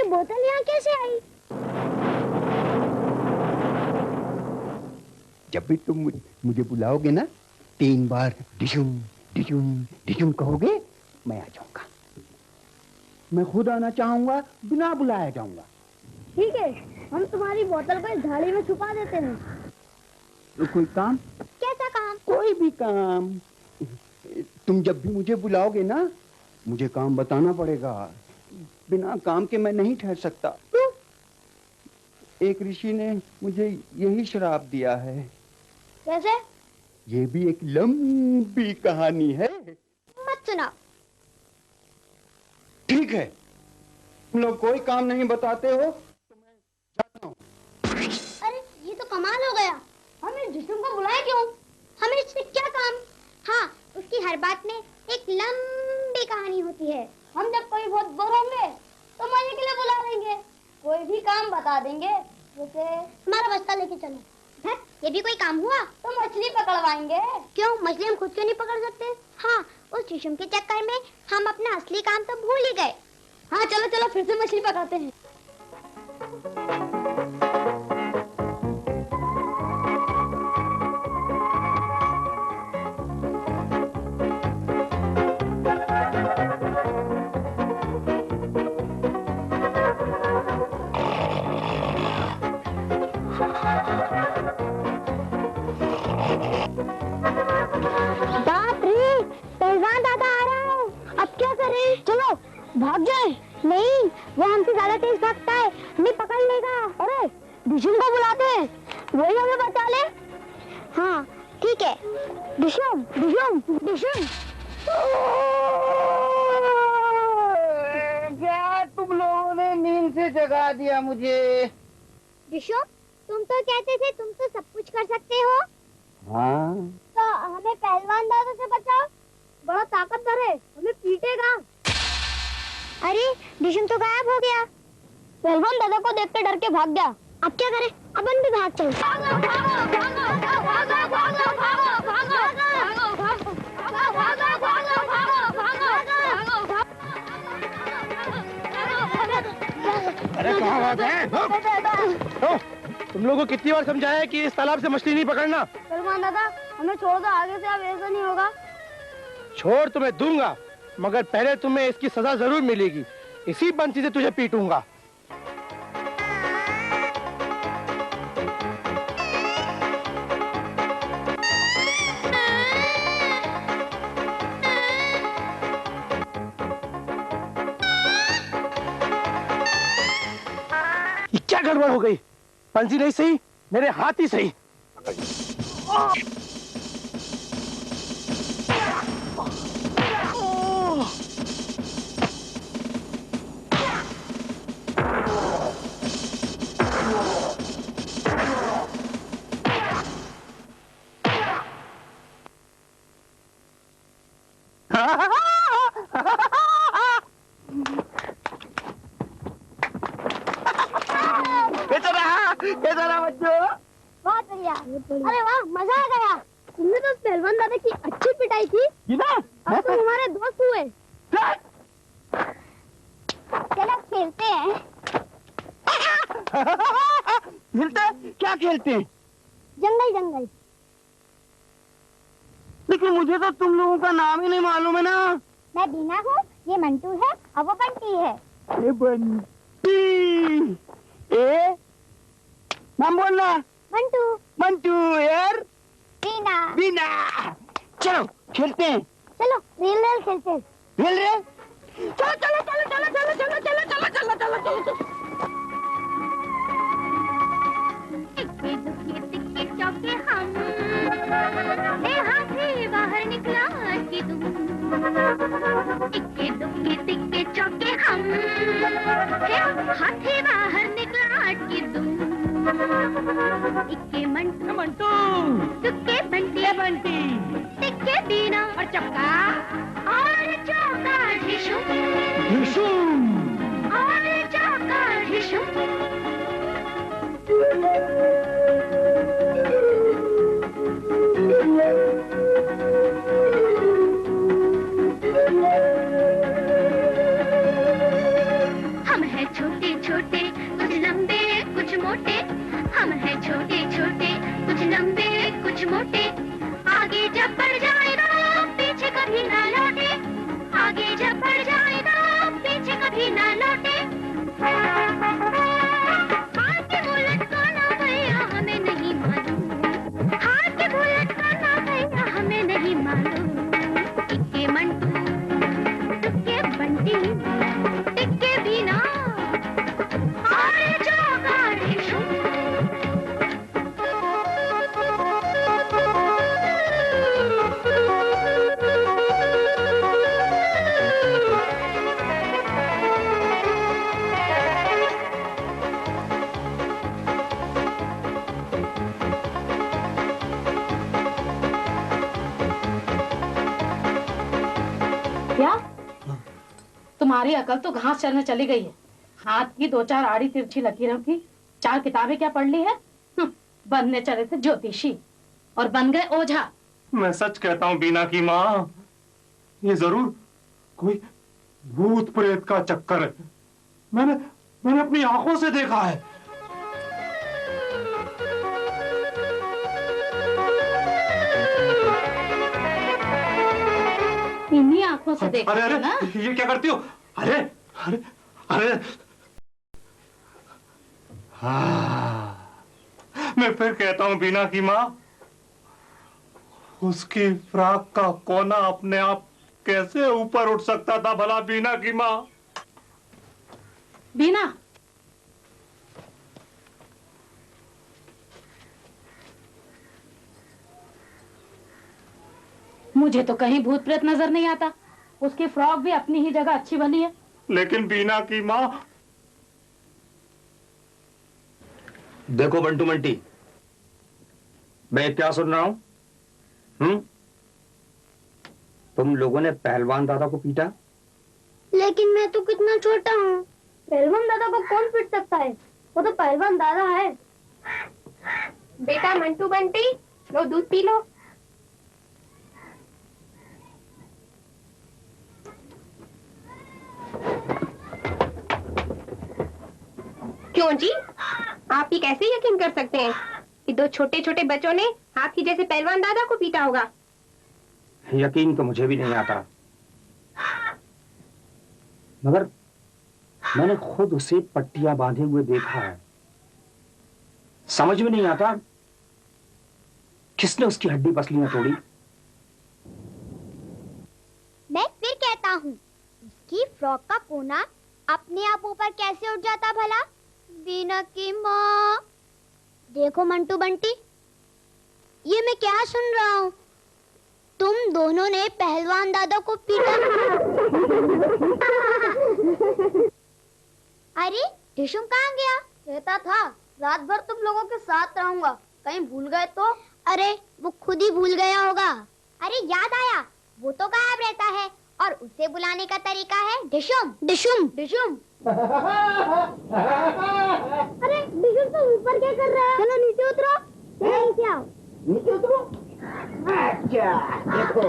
बोतल यहाँ कैसे आई? जब भी तुम मुझे बुलाओगे ना 3 बार डिशुम डिशुम डिशुम कहोगे, मैं आ जाऊंगा। मैं खुद आना चाहूंगा, बिना बुलाया जाऊंगा। ठीक है, हम तुम्हारी बोतल को इस झाड़ी में छुपा देते हैं। तो कोई काम? कैसा काम? कोई भी काम। तुम जब भी मुझे बुलाओगे ना, मुझे काम बताना पड़ेगा। बिना काम के मैं नहीं ठहर सकता। क्यों? एक ऋषि ने मुझे यही श्राप दिया है। कैसे? ये भी एक लंबी कहानी है। मत सुनाओ। ठीक है, तुम लोग कोई काम नहीं बताते हो तो मैं जाता हूँ। अरे ये तो कमाल हो गया। हम इस जिस्म को बुलाए क्यों? हमें इससे क्या काम? हाँ, उसकी हर बात में एक लंबी कहानी होती है। हम जब कोई बहुत बोर होंगे तो मजे के लिए बुला लेंगे, कोई भी काम बता देंगे। जैसे हमारा बस्ता लेके चलो। ये भी कोई काम हुआ? तो मछली पकड़वाएंगे। क्यों, मछली हम खुद क्यों नहीं पकड़ सकते? हाँ, उस जिस्म के चक्कर में हम अपना असली काम तो भूल ही गए। हाँ चलो चलो, फिर से मछली पकड़ते हैं। बाप रे, पहलवान दादा आ रहा है। अब क्या करें? चलो भाग जाए। नहीं, वो हमसे ज्यादा तेज भागता है, हमें पकड़ लेगा। अरे डिशुम को बुलाते हैं, वही हमें बचा ले। हाँ ठीक है, डिशुम डिशुम डिशुम। क्या तुम लोगों ने नींद से जगा दिया मुझे? डिशुम, तुम तो कहते थे तुम तो सब कुछ कर सकते हो। हाँ, तो हमें पहलवान दादा से बचाओ, बड़ा ताकतवर है, हमें पीटेगा। अरे डिशुम तो गायब हो गया। पहलवान दादा को देख के डर के भाग गया। अब क्या करें? अपन भी भाग चलो। अरे कहाँ बात है? तुम लोगों को कितनी बार समझाया है कि इस तालाब से मछली नहीं पकड़ना? पहलवान दादा, हमें छोड़ दो, आगे से अब ऐसा नहीं होगा। छोड़ तो मैं दूंगा, मगर पहले तुम्हें इसकी सजा जरूर मिलेगी। इसी बंसी से तुझे पीटूंगा। ये क्या गड़बड़ हो गई? बंसी नहीं सही, मेरे हाथ ही सही। कैसा रहा बच्चों? बहुत बढ़िया। अरे वाह, मजा आ गया। तुमने तो पहलवान दादा की अच्छी पिटाई की। ना? अब तुम हमारे दोस्त हुए। खेलते हैं। खेलते? क्या खेलते हैं? जंगल जंगल। लेकिन मुझे तो तुम लोगों का नाम ही नहीं मालूम है ना। मैं बीना हूँ, ये मंटू है और वो बंटी है। ये बंटी। नाम बोलना। मंटू। मंटू यार। बीना। बीना। चलो खेलते हैं। चलो रेल रेल खेलते हैं। Rail rail. चलो चलो चलो चलो चलो चलो चलो चलो चलो चलो चलो चलो। इक्के दुक्के तिक्के चौके हम, हाथी बाहर निकला कि तुम। इक्के दुक्के तिक्के चौके हम, हाथी बाहर निकला कि तुम। इक्के मंटू मंटू, दुक्के बंटी बंटी, तिक्के बीना और चक्का और चौका ढिशुम और चौका ढिशुम। हम हैं छोटे छोटे कुछ लंबे कुछ मोटे, हम हैं छोटे छोटे कुछ लंबे कुछ मोटे। आगे जब बढ़ जाएगा पीछे कभी ना लौटे, आगे जब बढ़ जाएगा पीछे कभी ना लौटे। हाथ के वो लटकाना भैया हमें नहीं मालूम, हाथ के वो लटकाना भैया हमें नहीं मालूम। इक्के मंटू तुक्के बंटी टिक्के बीना और चौका ढिशुम। क्या तुम्हारी अकल तो घास चरने चली गई है। हाथ की 2-4 आड़ी तिरछी लकीरों की 4 किताबें क्या पढ़ ली है। बनने चले थे ज्योतिषी और बन गए ओझा। मैं सच कहता हूँ बीना की माँ, ये जरूर कोई भूत प्रेत का चक्कर है। मैंने अपनी आंखों से देखा है। इन्हीं आंखों से देखा अरे अरे ना। ये क्या करती हो? अरे अरे अरे हाँ, मैं फिर कहता हूँ बीना की माँ, उसकी फ्रॉक का कोना अपने आप कैसे ऊपर उठ सकता था भला बीना की माँ? बीना, मुझे तो कहीं भूत प्रेत नजर नहीं आता। उसकी फ्रॉक भी अपनी ही जगह अच्छी बनी है। लेकिन बीना की माँ, देखो बंटू मंटी, मैं क्या सुन रहा हूं? तुम लोगों ने पहलवान दादा को पीटा। लेकिन मैं तो कितना छोटा हूँ, पहलवान दादा को कौन पीट सकता है? वो तो पहलवान दादा है। बेटा मंटू बंटी, लो दूध पी लो। क्यों जी, आप ये कैसे यकीन कर सकते हैं कि 2 छोटे छोटे बच्चों ने आपकी जैसे पहलवान दादा को पीटा होगा? यकीन तो मुझे भी नहीं आता, मगर मैंने खुद उसे पट्टियां बांधे हुए देखा है। समझ में नहीं आता किसने उसकी हड्डी पसलियां तोड़ी। मैं फिर कहता हूँ, उसकी फ्रॉक का कोना अपने आप ऊपर कैसे उठ जाता भला? बीना की माँ। देखो मंटू बंटी, ये मैं क्या सुन रहा हूँ? तुम दोनों ने पहलवान दादा को पीटा। अरे ढिशुम कहाँ गया? कहता था रात भर तुम लोगों के साथ रहूंगा, कहीं भूल गए तो? अरे वो खुद ही भूल गया होगा। अरे याद आया, वो तो गायब रहता है और उसे बुलाने का तरीका है ढिशुम ढिशुम ढिशुम। अरे ढिशुम तो ऊपर क्या कर रहा है? चलो नीचे उतरो। चलो नीचे आओ। नीचे उतरो। अच्छा देखो,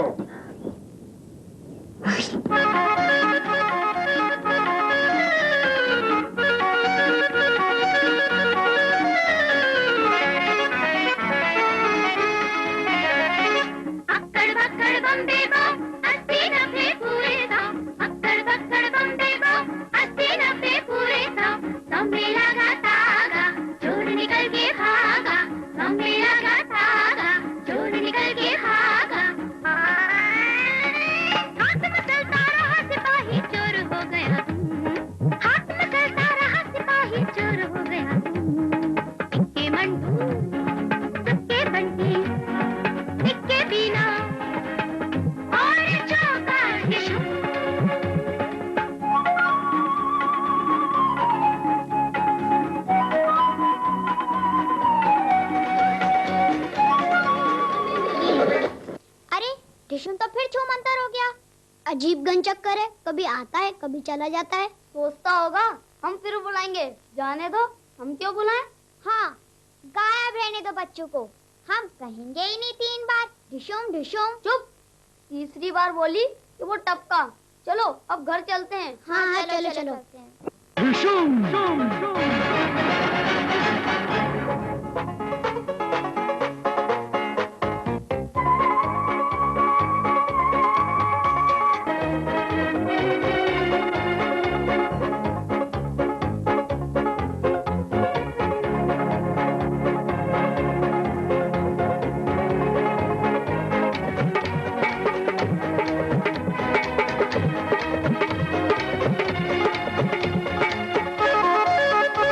अजीब गन चक्कर है, कभी आता है कभी चला जाता है। सोचता होगा हम फिर बुलाएंगे, जाने दो, हम क्यों बुलाएं? हाँ, गायब रहने दो बच्चों को, हम कहेंगे ही नहीं 3 बार ढिशुम ढिशुम। चुप, तीसरी बार बोली कि वो टपका। चलो अब घर चलते हैं। हाँ, चलो चलो, चलो। ढिशुम